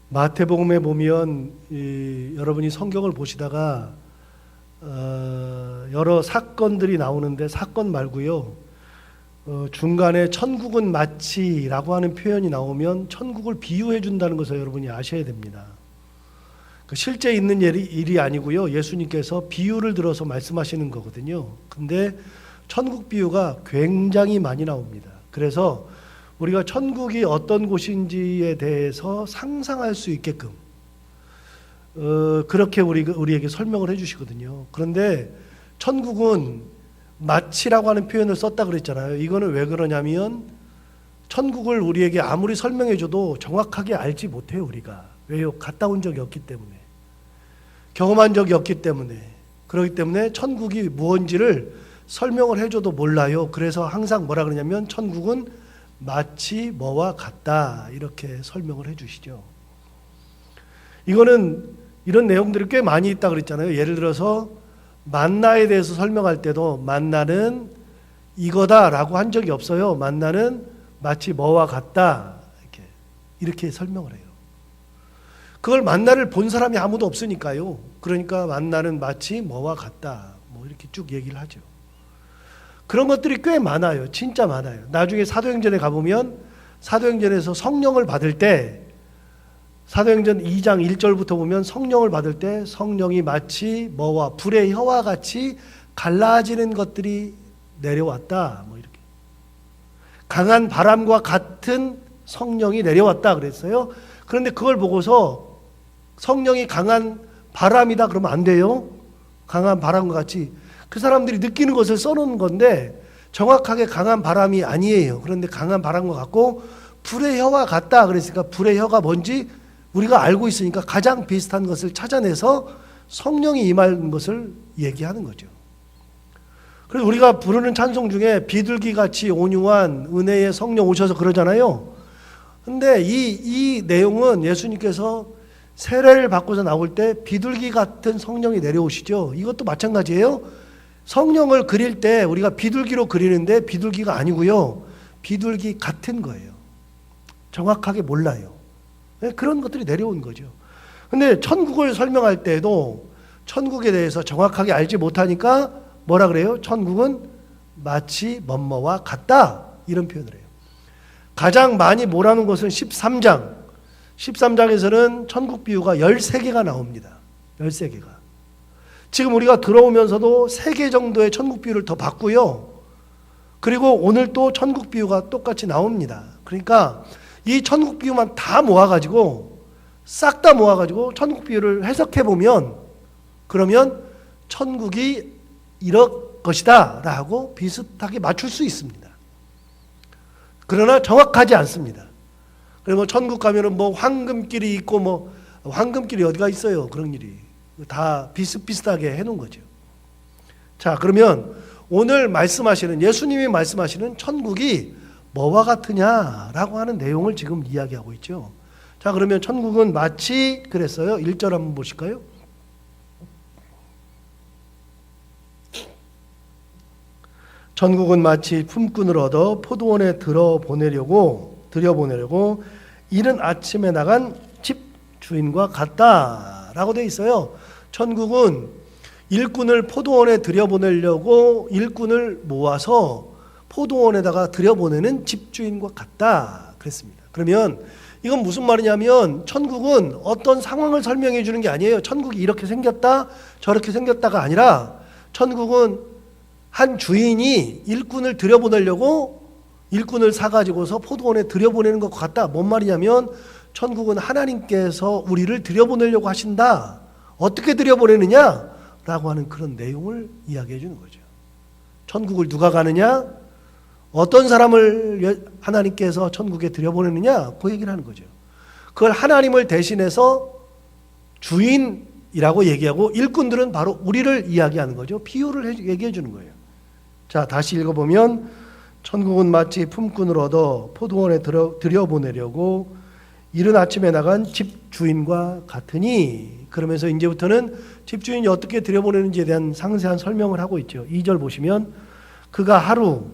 마태복음에 보면 여러분이 성경을 보시다가 여러 사건들이 나오는데 사건 말고요. 중간에 천국은 마치라고 하는 표현이 나오면 천국을 비유해 준다는 것을 여러분이 아셔야 됩니다. 실제 있는 일이 아니고요. 예수님께서 비유를 들어서 말씀하시는 거거든요. 근데 천국 비유가 굉장히 많이 나옵니다. 그래서 우리가 천국이 어떤 곳인지에 대해서 상상할 수 있게끔 그렇게 우리에게 설명을 해주시거든요. 그런데 천국은 마치라고 하는 표현을 썼다 그랬잖아요. 이거는 왜 그러냐면 천국을 우리에게 아무리 설명해줘도 정확하게 알지 못해요. 우리가. 왜요? 갔다 온 적이 없기 때문에, 경험한 적이 없기 때문에. 그렇기 때문에 천국이 무엇인지를 설명을 해줘도 몰라요. 그래서 항상 뭐라 그러냐면 천국은 마치 뭐와 같다, 이렇게 설명을 해주시죠. 이거는 이런 내용들이 꽤 많이 있다 그랬잖아요. 예를 들어서 만나에 대해서 설명할 때도 만나는 이거다라고 한 적이 없어요. 만나는 마치 뭐와 같다, 이렇게 설명을 해요. 그걸 만나를 본 사람이 아무도 없으니까요. 그러니까 만나는 마치 뭐와 같다, 이렇게 쭉 얘기를 하죠. 그런 것들이 꽤 많아요. 진짜 많아요. 나중에 사도행전에 가보면 사도행전에서 성령을 받을 때, 사도행전 2장 1절부터 보면 성령을 받을 때 성령이 마치 뭐와 불의 혀와 같이 갈라지는 것들이 내려왔다, 이렇게 강한 바람과 같은 성령이 내려왔다 그랬어요. 그런데 그걸 보고서 성령이 강한 바람이다 그러면 안 돼요. 강한 바람과 같이, 그 사람들이 느끼는 것을 써놓은 건데 정확하게 강한 바람이 아니에요. 그런데 강한 바람과 같고 불의 혀와 같다 그랬으니까 불의 혀가 뭔지 우리가 알고 있으니까 가장 비슷한 것을 찾아내서 성령이 임하는 것을 얘기하는 거죠. 그래서 우리가 부르는 찬송 중에 비둘기같이 온유한 은혜의 성령 오셔서 그러잖아요. 근데 이 내용은 예수님께서 세례를 받고서 나올 때 비둘기 같은 성령이 내려오시죠. 이것도 마찬가지예요. 성령을 그릴 때 우리가 비둘기로 그리는데 비둘기가 아니고요. 비둘기 같은 거예요. 정확하게 몰라요. 그런 것들이 내려온 거죠. 근데 천국을 설명할 때도 천국에 대해서 정확하게 알지 못하니까 뭐라 그래요? 천국은 마치 뭐뭐와 같다, 이런 표현을 해요. 가장 많이 몰아놓은 것은 13장. 13장에서는 천국 비유가 13개가 나옵니다. 13개가. 지금 우리가 들어오면서도 3개 정도의 천국 비유를 더 봤고요. 그리고 오늘 또 천국 비유가 똑같이 나옵니다. 그러니까 이 천국 비유만 다 모아가지고, 싹 다 모아가지고 천국 비유를 해석해보면, 그러면 천국이 이럴 것이다 라고 비슷하게 맞출 수 있습니다. 그러나 정확하지 않습니다. 그리고 천국 가면은 황금길이 있고 황금길이 어디가 있어요. 그런 일이 다 비슷비슷하게 해놓은 거죠. 자, 그러면 오늘 말씀하시는, 예수님이 말씀하시는 천국이 뭐와 같으냐라고 하는 내용을 지금 이야기하고 있죠. 자, 그러면 천국은 마치 그랬어요. 1절 한번 보실까요? 천국은 마치 품꾼을 얻어 포도원에 들여보내려고 이른 아침에 나간 집 주인과 같다라고 되어 있어요. 천국은 일꾼을 포도원에 들여보내려고 일꾼을 모아서 포도원에다가 들여보내는 집주인과 같다 그랬습니다. 그러면 이건 무슨 말이냐면 천국은 어떤 상황을 설명해 주는 게 아니에요. 천국이 이렇게 생겼다 저렇게 생겼다가 아니라 천국은 한 주인이 일꾼을 들여보내려고 일꾼을 사가지고서 포도원에 들여보내는 것 같다. 뭔 말이냐면 천국은 하나님께서 우리를 들여보내려고 하신다. 어떻게 들여보내느냐? 라고 하는 그런 내용을 이야기해 주는 거죠. 천국을 누가 가느냐? 어떤 사람을 하나님께서 천국에 들여보내느냐? 그 얘기를 하는 거죠. 그걸 하나님을 대신해서 주인이라고 얘기하고 일꾼들은 바로 우리를 이야기하는 거죠. 비유를 얘기해 주는 거예요. 자, 다시 읽어보면 천국은 마치 품꾼을 얻어 포도원에 들여보내려고 이른 아침에 나간 집주인과 같으니, 그러면서 이제부터는 집주인이 어떻게 들여보내는지에 대한 상세한 설명을 하고 있죠. 2절 보시면 그가 하루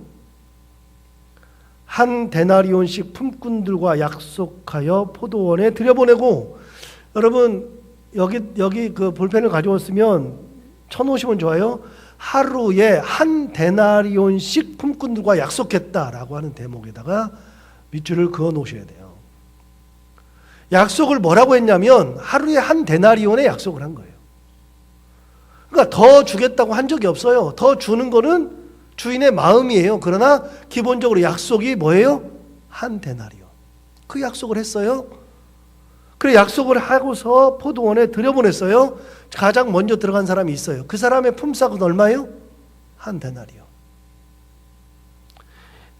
한 데나리온씩 품꾼들과 약속하여 포도원에 들여보내고, 여러분 여기 그 볼펜을 가져왔으면 쳐놓으시면 좋아요. 하루에 한 데나리온씩 품꾼들과 약속했다라고 하는 대목에다가 밑줄을 그어 놓으셔야 돼요. 약속을 뭐라고 했냐면 하루에 한 데나리온에 약속을 한 거예요. 그러니까 더 주겠다고 한 적이 없어요. 더 주는 거는 주인의 마음이에요. 그러나 기본적으로 약속이 뭐예요? 한 데나리온. 그 약속을 했어요. 그래 약속을 하고서 포도원에 들여보냈어요. 가장 먼저 들어간 사람이 있어요. 그 사람의 품삯은 얼마예요? 한 데나리온.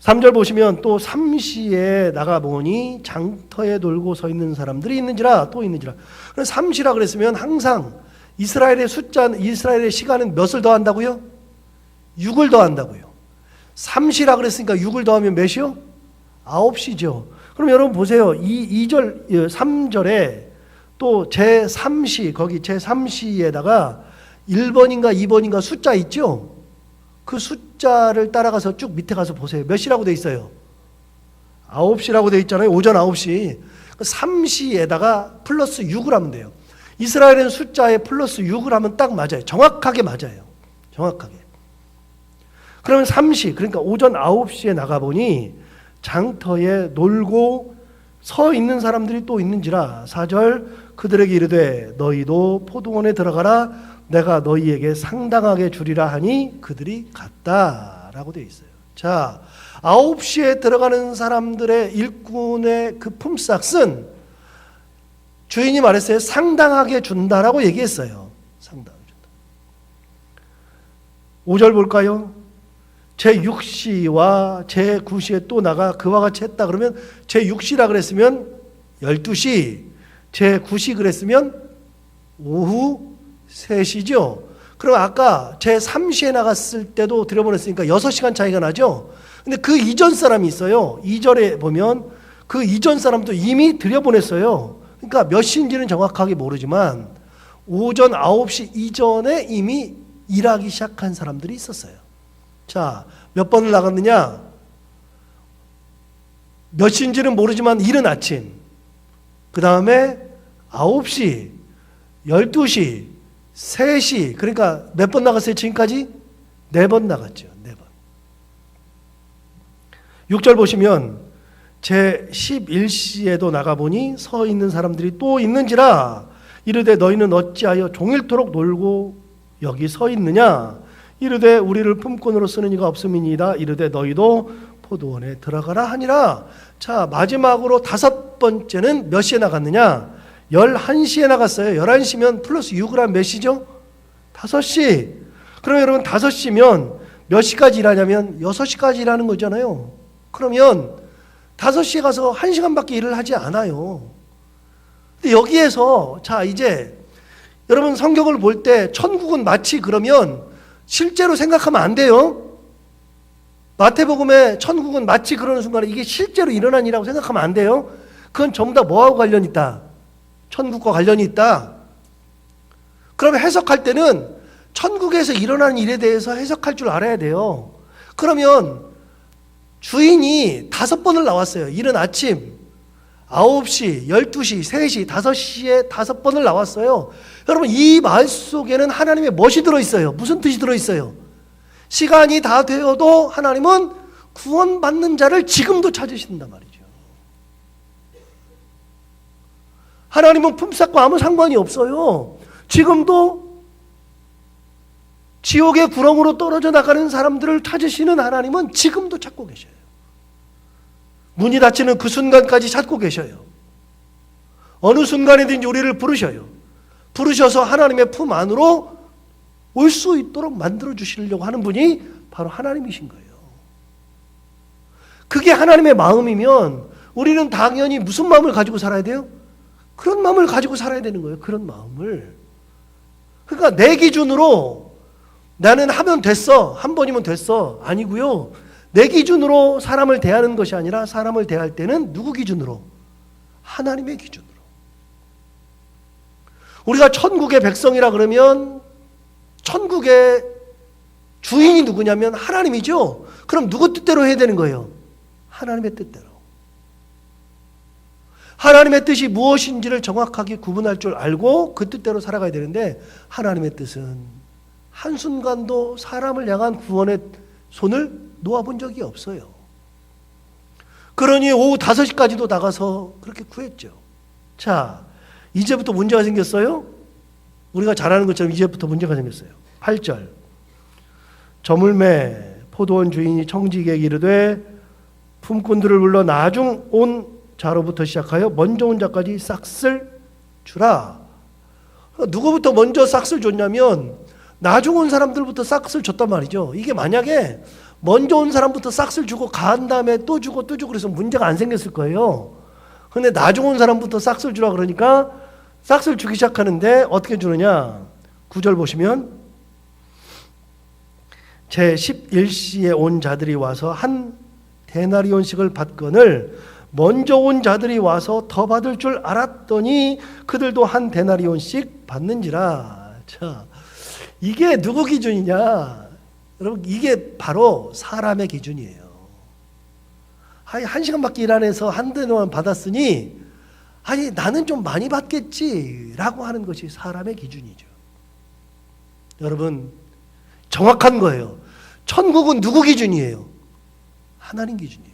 3절 보시면 또 삼시에 나가보니 장터에 놀고 서 있는 사람들이 있는지라 또 있는지라. 삼시라 그랬으면 항상 이스라엘의 이스라엘의 시간은 몇을 더한다고요? 6을 더한다고요. 삼시라 그랬으니까 6을 더하면 몇이요? 9시죠. 그럼 여러분 보세요. 3절에 또 제3시, 거기 제3시에다가 1번인가 2번인가 숫자 있죠? 그 숫자를 따라가서 쭉 밑에 가서 보세요. 몇 시라고 돼 있어요? 9시라고 돼 있잖아요. 오전 9시. 3시에다가 플러스 6을 하면 돼요. 이스라엘은 숫자에 플러스 6을 하면 딱 맞아요. 정확하게 맞아요. 정확하게. 그러면 3시, 그러니까 오전 9시에 나가보니 장터에 놀고 서 있는 사람들이 또 있는지라. 4절 그들에게 이르되 너희도 포도원에 들어가라. 내가 너희에게 상당하게 주리라 하니 그들이 갔다라고 되어 있어요. 자, 9시에 들어가는 사람들의 일꾼의 그 품삯은 주인이 말했어요. 상당하게 준다라고 얘기했어요. 상당하게 준다. 5절 볼까요? 제6시와 제9시에 또 나가 그와 같이 했다 그러면 제6시라 그랬으면 12시, 제9시 그랬으면 오후 3시죠. 그럼 아까 제3시에 나갔을 때도 들여보냈으니까 6시간 차이가 나죠. 근데 그 이전 사람이 있어요. 2절에 보면 그 이전 사람도 이미 들여보냈어요. 그러니까 몇 시인지는 정확하게 모르지만 오전 9시 이전에 이미 일하기 시작한 사람들이 있었어요. 자, 몇 번을 나갔느냐? 몇 시인지는 모르지만 이른 아침, 그 다음에 9시, 12시, 3시, 그러니까 몇 번 나갔어요 지금까지? 4번 나갔죠. 4번. 6절 보시면 제11시에도 나가보니 서 있는 사람들이 또 있는지라. 이르되 너희는 어찌하여 종일토록 놀고 여기 서 있느냐? 이르되 우리를 품꾼으로 쓰는 이가 없음이니이다. 이르되 너희도 포도원에 들어가라 하니라. 자, 마지막으로 5번째는 몇 시에 나갔느냐? 11시에 나갔어요. 11시면 플러스 6을 하면 몇 시죠? 5시. 그럼 여러분 5시면 몇 시까지 일하냐면 6시까지 일하는 거잖아요. 그러면 5시에 가서 1시간밖에 일을 하지 않아요. 근데 여기에서 자 이제 여러분 성경을 볼 때 천국은 마치 그러면 실제로 생각하면 안 돼요. 마태복음에 천국은 마치 그러는 순간에 이게 실제로 일어난 일이라고 생각하면 안 돼요. 그건 전부 다 뭐하고 관련이 있다? 천국과 관련이 있다. 그러면 해석할 때는 천국에서 일어나는 일에 대해서 해석할 줄 알아야 돼요. 그러면 주인이 5번을 나왔어요. 이른 아침 9시, 12시, 3시, 5시에 5번을 나왔어요. 여러분 이 말 속에는 하나님의 멋이 들어있어요. 무슨 뜻이 들어있어요? 시간이 다 되어도 하나님은 구원받는 자를 지금도 찾으신단 말이죠. 하나님은 품삯과 아무 상관이 없어요. 지금도 지옥의 구렁으로 떨어져 나가는 사람들을 찾으시는 하나님은 지금도 찾고 계셔요. 문이 닫히는 그 순간까지 찾고 계셔요. 어느 순간이든지 우리를 부르셔요. 부르셔서 하나님의 품 안으로 올 수 있도록 만들어 주시려고 하는 분이 바로 하나님이신 거예요. 그게 하나님의 마음이면 우리는 당연히 무슨 마음을 가지고 살아야 돼요? 그런 마음을 가지고 살아야 되는 거예요. 그런 마음을. 그러니까 내 기준으로 나는 하면 됐어. 한 번이면 됐어. 아니고요. 내 기준으로 사람을 대하는 것이 아니라 사람을 대할 때는 누구 기준으로? 하나님의 기준으로. 우리가 천국의 백성이라 그러면 천국의 주인이 누구냐면 하나님이죠. 그럼 누구 뜻대로 해야 되는 거예요? 하나님의 뜻대로. 하나님의 뜻이 무엇인지를 정확하게 구분할 줄 알고 그 뜻대로 살아가야 되는데 하나님의 뜻은 한순간도 사람을 향한 구원의 손을 놓아본 적이 없어요. 그러니 오후 5시까지도 나가서 그렇게 구했죠. 자, 이제부터 문제가 생겼어요. 우리가 잘 아는 것처럼 이제부터 문제가 생겼어요. 8절. 저물매 포도원 주인이 청지기에게 이르되 품꾼들을 불러 나중 온 자로부터 시작하여 먼저 온 자까지 싹쓸 주라. 누구부터 먼저 싹쓸 줬냐면 나중 온 사람들부터 싹쓸 줬단 말이죠. 이게 만약에 먼저 온 사람부터 싹쓸 주고 간 다음에 또 주고 또 주고 그래서 문제가 안 생겼을 거예요. 근데 나중 온 사람부터 싹쓸 주라 그러니까 싹쓸 주기 시작하는데 어떻게 주느냐. 9절 보시면 제 11시에 온 자들이 와서 한 데나리온씩을 받거늘 먼저 온 자들이 와서 더 받을 줄 알았더니 그들도 한 데나리온씩 받는지라. 자, 이게 누구 기준이냐? 여러분, 이게 바로 사람의 기준이에요. 한 시간밖에 일 안 해서 한 데나리온 받았으니 아니 나는 좀 많이 받겠지라고 하는 것이 사람의 기준이죠. 여러분, 정확한 거예요. 천국은 누구 기준이에요? 하나님 기준이에요.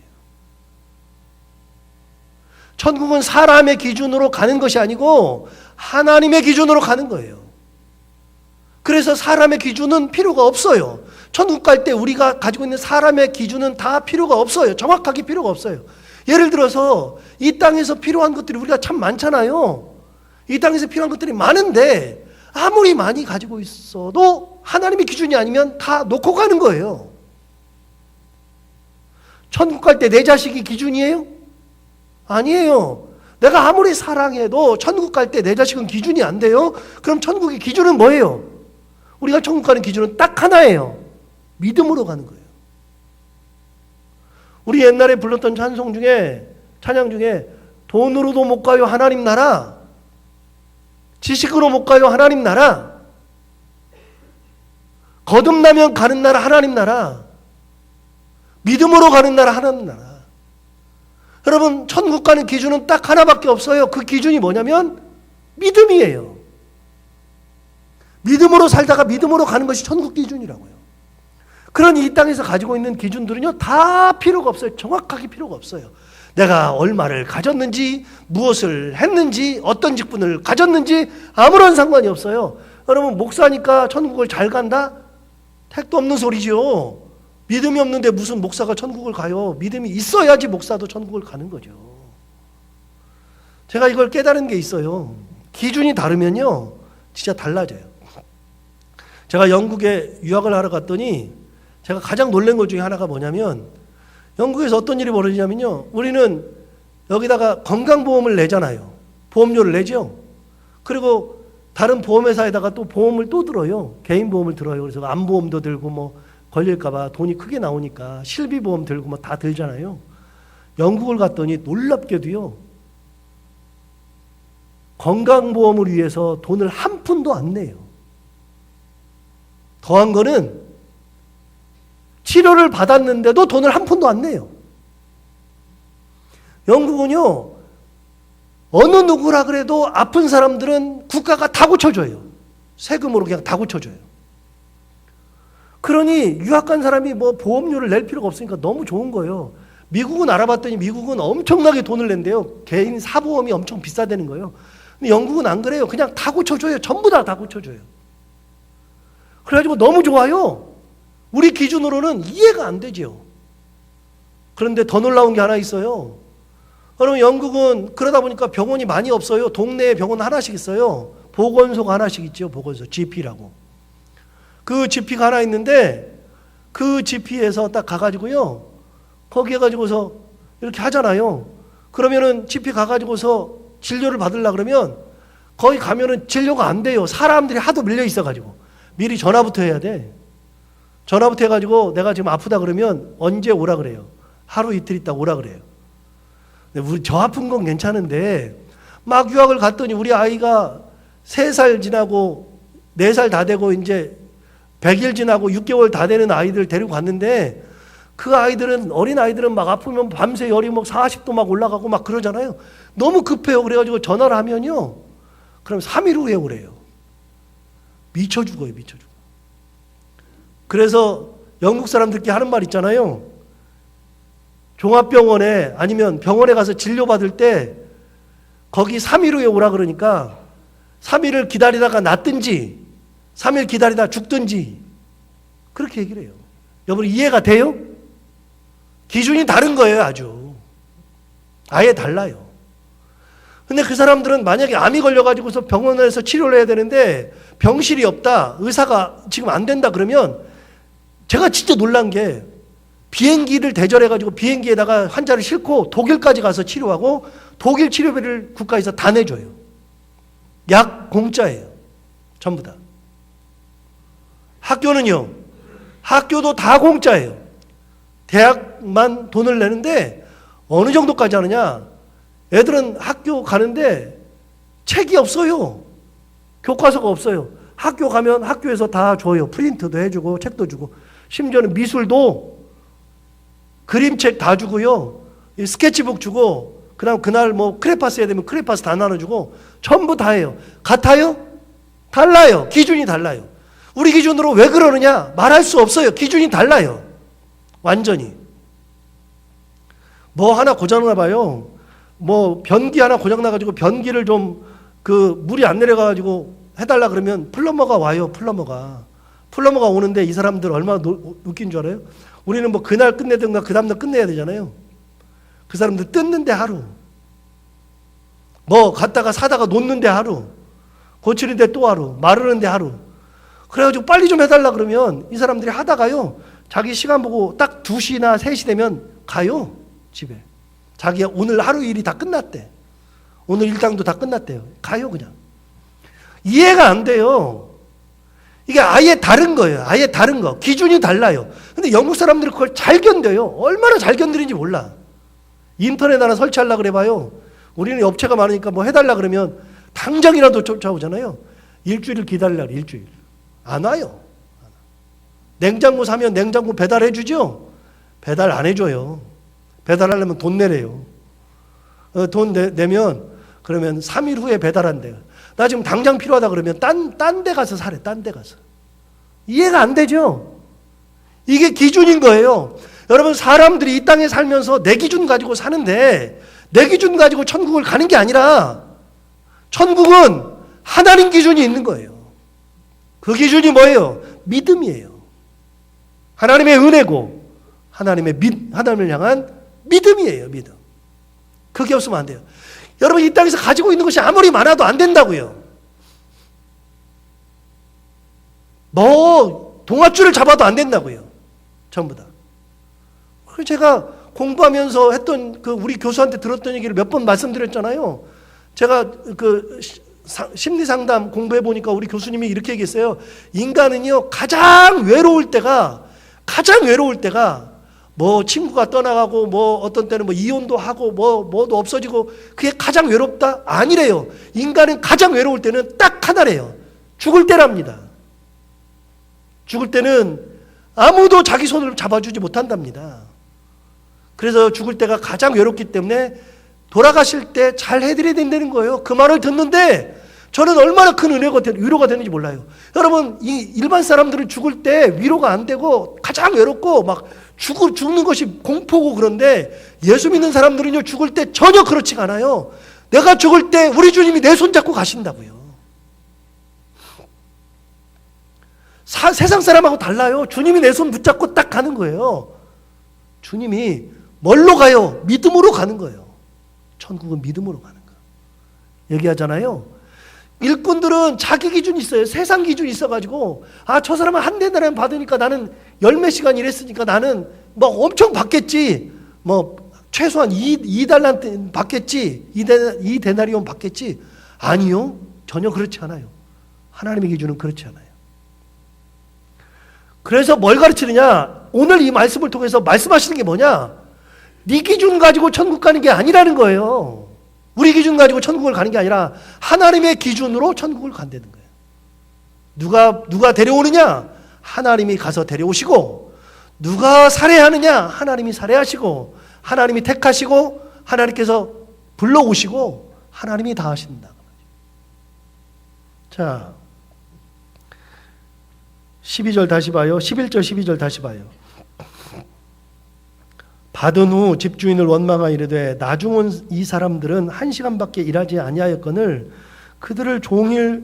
천국은 사람의 기준으로 가는 것이 아니고 하나님의 기준으로 가는 거예요. 그래서 사람의 기준은 필요가 없어요. 천국 갈 때 우리가 가지고 있는 사람의 기준은 다 필요가 없어요. 정확하게 필요가 없어요. 예를 들어서 이 땅에서 필요한 것들이 우리가 참 많잖아요. 이 땅에서 필요한 것들이 많은데 아무리 많이 가지고 있어도 하나님의 기준이 아니면 다 놓고 가는 거예요. 천국 갈 때 내 자식이 기준이에요? 아니에요. 내가 아무리 사랑해도 천국 갈 때 내 자식은 기준이 안 돼요? 그럼 천국의 기준은 뭐예요? 우리가 천국 가는 기준은 딱 하나예요. 믿음으로 가는 거예요. 우리 옛날에 불렀던 찬송 중에, 찬양 중에 돈으로도 못 가요 하나님 나라, 지식으로 못 가요 하나님 나라, 거듭나면 가는 나라 하나님 나라, 믿음으로 가는 나라 하나님 나라. 여러분, 천국 가는 기준은 딱 하나밖에 없어요. 그 기준이 뭐냐면 믿음이에요. 믿음으로 살다가 믿음으로 가는 것이 천국 기준이라고요. 그러니 이 땅에서 가지고 있는 기준들은요 다 필요가 없어요. 정확하게 필요가 없어요. 내가 얼마를 가졌는지, 무엇을 했는지, 어떤 직분을 가졌는지 아무런 상관이 없어요. 여러분, 목사니까 천국을 잘 간다? 택도 없는 소리죠. 믿음이 없는데 무슨 목사가 천국을 가요? 믿음이 있어야지 목사도 천국을 가는 거죠. 제가 이걸 깨달은 게 있어요. 기준이 다르면요 진짜 달라져요. 제가 영국에 유학을 하러 갔더니 제가 가장 놀란 것 중에 하나가 뭐냐면, 영국에서 어떤 일이 벌어지냐면요, 우리는 여기다가 건강보험을 내잖아요. 보험료를 내죠. 그리고 다른 보험회사에다가 또 보험을 또 들어요. 개인보험을 들어요. 그래서 암보험도 들고 뭐 걸릴까봐 돈이 크게 나오니까 실비보험 들고 뭐 다 들잖아요. 영국을 갔더니 놀랍게도요, 건강보험을 위해서 돈을 한 푼도 안 내요. 더한 거는 치료를 받았는데도 돈을 한 푼도 안 내요. 영국은요, 어느 누구라 그래도 아픈 사람들은 국가가 다 고쳐줘요. 세금으로 그냥 다 고쳐줘요. 그러니 유학 간 사람이 뭐 보험료를 낼 필요가 없으니까 너무 좋은 거예요. 미국은 알아봤더니 미국은 엄청나게 돈을 낸대요. 개인 사보험이 엄청 비싸다는 거예요. 근데 영국은 안 그래요. 그냥 다 고쳐줘요. 전부 다 고쳐줘요. 그래가지고 너무 좋아요. 우리 기준으로는 이해가 안 되죠. 그런데 더 놀라운 게 하나 있어요. 여러분, 영국은 그러다 보니까 병원이 많이 없어요. 동네에 병원 하나씩 있어요. 보건소가 하나씩 있죠. 보건소, GP라고. 그 GP가 하나 있는데 그 GP에서 딱 가가지고요, 거기 해가지고서 이렇게 하잖아요. 그러면은 GP 가가지고서 진료를 받으려고 그러면 거기 가면은 진료가 안 돼요. 사람들이 하도 밀려 있어가지고. 미리 전화부터 해야 돼. 전화부터 해가지고 내가 지금 아프다 그러면 언제 오라 그래요. 하루 이틀 있다 오라 그래요. 우리 저 아픈 건 괜찮은데 막 유학을 갔더니 우리 아이가 3살 지나고 4살 다 되고 이제 100일 지나고 6개월 다 되는 아이들 데리고 갔는데 그 아이들은, 어린 아이들은 막 아프면 밤새 열이 막 40도 막 올라가고 막 그러잖아요. 너무 급해요. 그래가지고 전화를 하면요. 그럼 3일 후에 오래요. 미쳐 죽어요, 미쳐 죽어. 그래서 영국 사람들끼리 하는 말 있잖아요. 종합병원에 아니면 병원에 가서 진료받을 때 거기 3일 후에 오라 그러니까 3일을 기다리다가 낫든지 3일 기다리다 죽든지 그렇게 얘기를 해요. 여러분 이해가 돼요? 기준이 다른 거예요, 아주. 아예 달라요. 근데 그 사람들은 만약에 암이 걸려가지고서 병원에서 치료를 해야 되는데 병실이 없다, 의사가 지금 안 된다 그러면 제가 진짜 놀란 게 비행기를 대절해가지고 비행기에다가 환자를 싣고 독일까지 가서 치료하고 독일 치료비를 국가에서 다 내줘요. 약 공짜예요. 전부 다. 학교는요. 학교도 다 공짜예요. 대학만 돈을 내는데 어느 정도까지 하느냐. 애들은 학교 가는데 책이 없어요. 교과서가 없어요. 학교 가면 학교에서 다 줘요. 프린트도 해주고 책도 주고 심지어는 미술도 그림책 다 주고요. 스케치북 주고 그다음 그날 뭐 크레파스 해야 되면 크레파스 다 나눠주고 전부 다 해요. 같아요? 달라요. 기준이 달라요. 우리 기준으로 왜 그러느냐? 말할 수 없어요. 기준이 달라요. 완전히. 뭐 하나 고장나 봐요. 뭐 변기 하나 고장나가지고 변기를 좀 그 물이 안 내려가가지고 해달라 그러면 플럼버가 와요. 플럼버가 오는데 이 사람들 얼마나 웃긴 줄 알아요? 우리는 뭐 그날 끝내든가 그 다음날 끝내야 되잖아요. 그 사람들 뜯는데 하루, 뭐 갔다가 사다가 놓는데 하루, 고치는데 또 하루, 마르는데 하루. 그래가지고 빨리 좀 해달라 그러면 이 사람들이 하다가요 자기 시간 보고 딱 2시나 3시 되면 가요 집에. 자기가 오늘 하루 일이 다 끝났대. 오늘 일당도 다 끝났대요. 가요 그냥. 이해가 안 돼요. 이게 아예 다른 거예요. 아예 다른 거. 기준이 달라요. 근데 영국 사람들이 그걸 잘 견뎌요. 얼마나 잘 견디는지 몰라. 인터넷 하나 설치하려고 그래봐요. 우리는 업체가 많으니까 뭐 해달라 그러면 당장이라도 쫓아오잖아요. 일주일 기다리라 그래, 일주일. 안 와요. 냉장고 사면 냉장고 배달해 주죠? 배달 안 해줘요. 배달하려면 돈 내래요. 돈 내면 그러면 3일 후에 배달한대요. 나 지금 당장 필요하다 그러면 딴 데 가서 사래. 딴 데 가서. 이해가 안 되죠? 이게 기준인 거예요. 여러분 사람들이 이 땅에 살면서 내 기준 가지고 사는데 내 기준 가지고 천국을 가는 게 아니라 천국은 하나님 기준이 있는 거예요. 그 기준이 뭐예요? 믿음이에요. 하나님의 은혜고 하나님을 향한 믿음이에요. 믿음. 그게 없으면 안 돼요. 여러분 이 땅에서 가지고 있는 것이 아무리 많아도 안 된다고요. 뭐 동아줄을 잡아도 안 된다고요. 전부 다. 그래서 제가 공부하면서 했던 그 우리 교수한테 들었던 얘기를 몇 번 말씀드렸잖아요. 제가 그 심리 상담 공부해 보니까 우리 교수님이 이렇게 얘기했어요. 인간은요 가장 외로울 때가 뭐 친구가 떠나가고 뭐 어떤 때는 뭐 이혼도 하고 뭐도 없어지고 그게 가장 외롭다? 아니래요. 인간은 가장 외로울 때는 딱 하나래요. 죽을 때랍니다. 죽을 때는 아무도 자기 손을 잡아주지 못한답니다. 그래서 죽을 때가 가장 외롭기 때문에 돌아가실 때 잘 해드려야 된다는 거예요. 그 말을 듣는데 저는 얼마나 큰 위로가 되는지 몰라요. 여러분 이 일반 사람들은 죽을 때 위로가 안 되고 가장 외롭고 막 죽는 것이 공포고 그런데 예수 믿는 사람들은요 죽을 때 전혀 그렇지가 않아요. 내가 죽을 때 우리 주님이 내 손 잡고 가신다고요. 세상 사람하고 달라요. 주님이 내 손 붙잡고 딱 가는 거예요. 주님이 뭘로 가요? 믿음으로 가는 거예요. 천국은 믿음으로 가는 거예요. 얘기하잖아요. 일꾼들은 자기 기준이 있어요. 세상 기준이 있어가지고 저 사람은 한 대나리온 받으니까 나는 열몇 시간 일했으니까 나는 뭐 엄청 받겠지. 뭐 최소한 2달란트 받겠지. 2데나리온 받겠지. 아니요. 전혀 그렇지 않아요. 하나님의 기준은 그렇지 않아요. 그래서 뭘 가르치느냐? 오늘 이 말씀을 통해서 말씀하시는 게 뭐냐? 네 기준 가지고 천국 가는 게 아니라는 거예요. 우리 기준 가지고 천국을 가는 게 아니라 하나님의 기준으로 천국을 간다는 거예요. 누가 데려오느냐? 하나님이 가서 데려오시고 누가 살해하느냐? 하나님이 살해하시고 하나님이 택하시고 하나님께서 불러오시고 하나님이 다 하신다. 자, 12절 다시 봐요. 11절 12절 다시 봐요. 받은 후 집주인을 원망하여 이르되 나중은 이 사람들은 1시간밖에 일하지 아니하였거늘 그들을 종일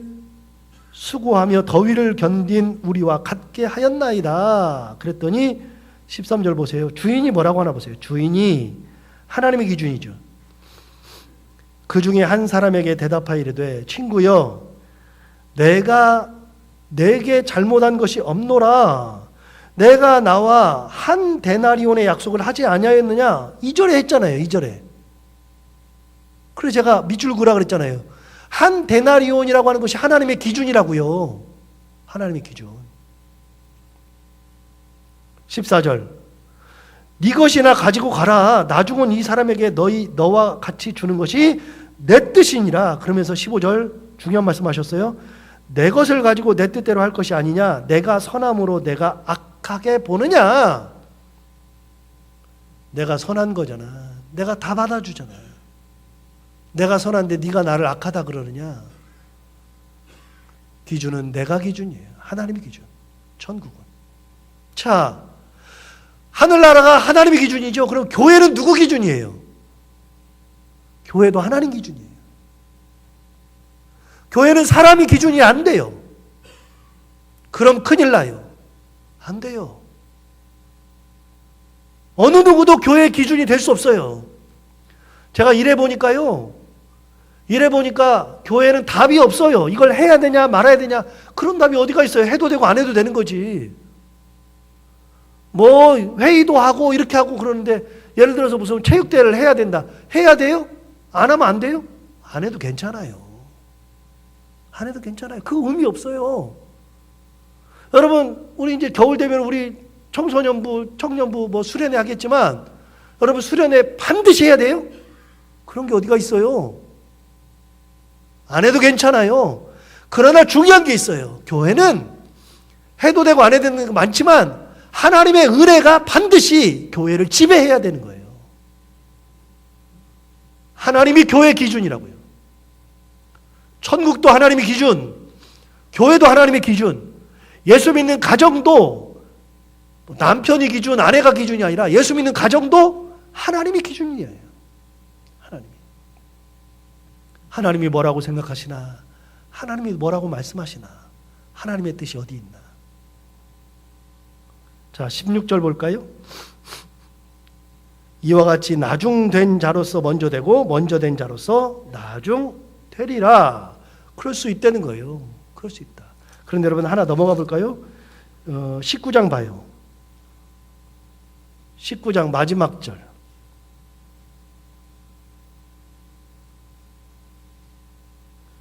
수고하며 더위를 견딘 우리와 같게 하였나이다. 그랬더니 13절 보세요. 주인이 뭐라고 하나 보세요. 주인이 하나님의 기준이죠. 그 중에 한 사람에게 대답하여 이르되 친구여 내가 내게 잘못한 것이 없노라. 내가 나와 한 데나리온의 약속을 하지 아니하였느냐? 2절에 했잖아요. 2절에. 그래서 제가 밑줄 그으라 그랬잖아요. 한 데나리온이라고 하는 것이 하나님의 기준이라고요. 하나님의 기준. 14절. 네 것이나 가지고 가라. 나중은 이 사람에게 너와 같이 주는 것이 내 뜻이니라. 그러면서 15절 중요한 말씀하셨어요. 내 것을 가지고 내 뜻대로 할 것이 아니냐? 내가 선함으로 내가 악하게 보느냐? 내가 선한 거잖아. 내가 다 받아주잖아. 내가 선한데 네가 나를 악하다 그러느냐? 기준은 내가 기준이에요. 하나님의 기준. 천국은. 자, 하늘나라가 하나님의 기준이죠. 그럼 교회는 누구 기준이에요? 교회도 하나님 기준이에요. 교회는 사람이 기준이 안 돼요. 그럼 큰일 나요. 안 돼요. 어느 누구도 교회의 기준이 될 수 없어요. 제가 일해 보니까 교회는 답이 없어요. 이걸 해야 되냐 말아야 되냐 그런 답이 어디가 있어요. 해도 되고 안 해도 되는 거지. 뭐 회의도 하고 이렇게 하고 그러는데 예를 들어서 무슨 체육대회를 해야 된다. 해야 돼요? 안 하면 안 돼요? 안 해도 괜찮아요. 안 해도 괜찮아요. 그 의미 없어요. 여러분 우리 이제 겨울 되면 우리 청소년부, 청년부 뭐 수련회 하겠지만 여러분 수련회 반드시 해야 돼요? 그런 게 어디가 있어요? 안 해도 괜찮아요. 그러나 중요한 게 있어요. 교회는 해도 되고 안 해도 되는 게 많지만 하나님의 은혜가 반드시 교회를 지배해야 되는 거예요. 하나님이 교회 기준이라고요. 천국도 하나님의 기준, 교회도 하나님의 기준, 예수 믿는 가정도 남편이 기준, 아내가 기준이 아니라 예수 믿는 가정도 하나님의 기준이에요. 하나님이 뭐라고 생각하시나? 하나님이 뭐라고 말씀하시나? 하나님의 뜻이 어디 있나? 자, 16절 볼까요? 이와 같이 나중된 자로서 먼저 되고 먼저 된 자로서 나중 되리라. 그럴 수 있다는 거예요. 그럴 수 있다. 그런데 여러분 하나 넘어가 볼까요? 19장 봐요. 19장 마지막 절.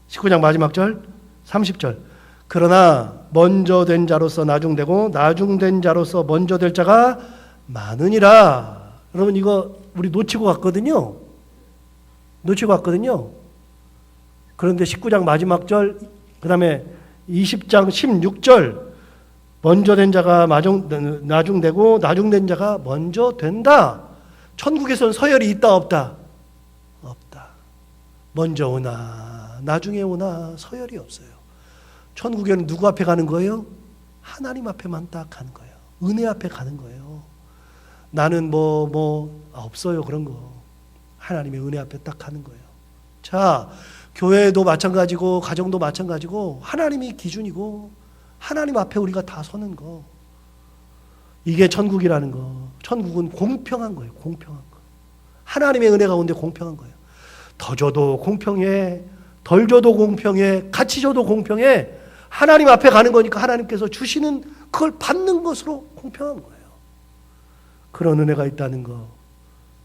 19장 마지막 절 30절. 그러나 먼저 된 자로서 나중되고 나중된 자로서 먼저 될 자가 많으니라. 여러분 이거 우리 놓치고 갔거든요. 그런데 19장 마지막 절, 그 다음에 20장 16절, 먼저 된 자가 나중되고 나중된 자가 먼저 된다. 천국에서는 서열이 있다 없다? 없다. 먼저 오나 나중에 오나 서열이 없어요. 천국에는 누구 앞에 가는 거예요? 하나님 앞에만 딱 가는 거예요. 은혜 앞에 가는 거예요. 나는 없어요. 그런 거. 하나님의 은혜 앞에 딱 가는 거예요. 자, 교회도 마찬가지고 가정도 마찬가지고 하나님이 기준이고 하나님 앞에 우리가 다 서는 거. 이게 천국이라는 거. 천국은 공평한 거예요. 공평한 거. 하나님의 은혜 가운데 공평한 거예요. 더 줘도 공평해. 덜 줘도 공평해. 같이 줘도 공평해. 하나님 앞에 가는 거니까 하나님께서 주시는 그걸 받는 것으로 공평한 거예요. 그런 은혜가 있다는 거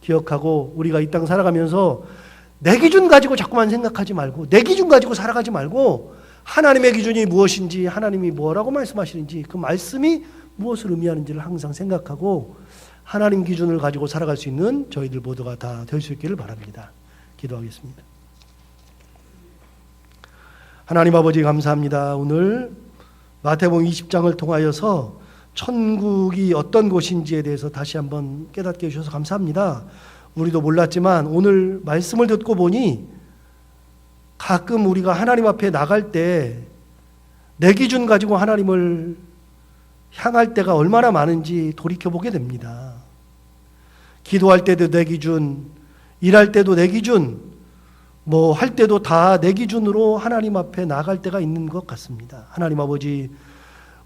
기억하고 우리가 이 땅 살아가면서 내 기준 가지고 자꾸만 생각하지 말고 내 기준 가지고 살아가지 말고 하나님의 기준이 무엇인지 하나님이 뭐라고 말씀하시는지 그 말씀이 무엇을 의미하는지를 항상 생각하고 하나님 기준을 가지고 살아갈 수 있는 저희들 모두가 다 될 수 있기를 바랍니다. 기도하겠습니다. 하나님 아버지 감사합니다. 오늘 마태복음 20장을 통하여서 천국이 어떤 곳인지에 대해서 다시 한번 깨닫게 해주셔서 감사합니다. 우리도 몰랐지만 오늘 말씀을 듣고 보니 가끔 우리가 하나님 앞에 나갈 때 내 기준 가지고 하나님을 향할 때가 얼마나 많은지 돌이켜보게 됩니다. 기도할 때도 내 기준, 일할 때도 내 기준, 뭐 할 때도 다 내 기준으로 하나님 앞에 나갈 때가 있는 것 같습니다. 하나님 아버지,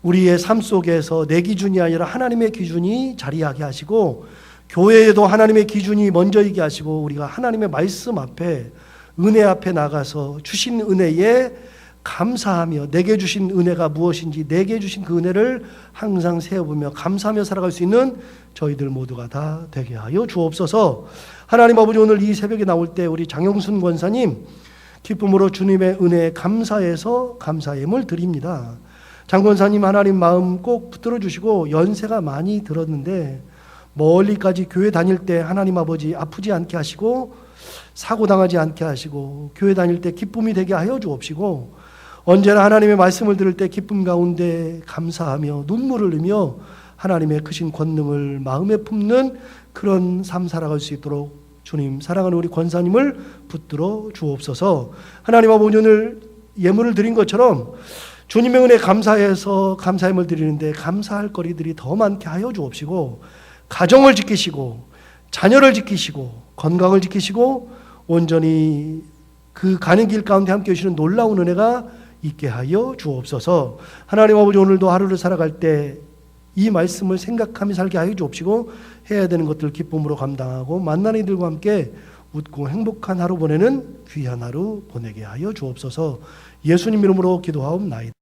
우리의 삶 속에서 내 기준이 아니라 하나님의 기준이 자리하게 하시고, 교회에도 하나님의 기준이 먼저이게 하시고, 우리가 하나님의 말씀 앞에, 은혜 앞에 나가서 주신 은혜에 감사하며, 내게 주신 은혜가 무엇인지 내게 주신 그 은혜를 항상 세어보며 감사하며 살아갈 수 있는 저희들 모두가 다 되게 하여 주옵소서. 하나님 아버지, 오늘 이 새벽에 나올 때 우리 장영순 권사님 기쁨으로 주님의 은혜에 감사해서 감사임을 드립니다. 장 권사님 하나님 마음 꼭 붙들어 주시고, 연세가 많이 들었는데 멀리까지 교회 다닐 때 하나님 아버지 아프지 않게 하시고, 사고 당하지 않게 하시고, 교회 다닐 때 기쁨이 되게 하여 주옵시고, 언제나 하나님의 말씀을 들을 때 기쁨 가운데 감사하며 눈물을 흘리며 하나님의 크신 권능을 마음에 품는 그런 삶 살아갈 수 있도록 주님, 사랑하는 우리 권사님을 붙들어 주옵소서. 하나님 아버지, 오늘 예물을 드린 것처럼 주님의 은혜 감사해서 감사함을 드리는데 감사할 거리들이 더 많게 하여 주옵시고, 가정을 지키시고 자녀를 지키시고 건강을 지키시고 온전히 그 가는 길 가운데 함께 해주시는 놀라운 은혜가 있게 하여 주옵소서. 하나님 아버지, 오늘도 하루를 살아갈 때 이 말씀을 생각하며 살게 하여 주옵시고, 해야 되는 것들 기쁨으로 감당하고 만나는 이들과 함께 웃고 행복한 하루 보내는 귀한 하루 보내게 하여 주옵소서. 예수님 이름으로 기도하옵나이다.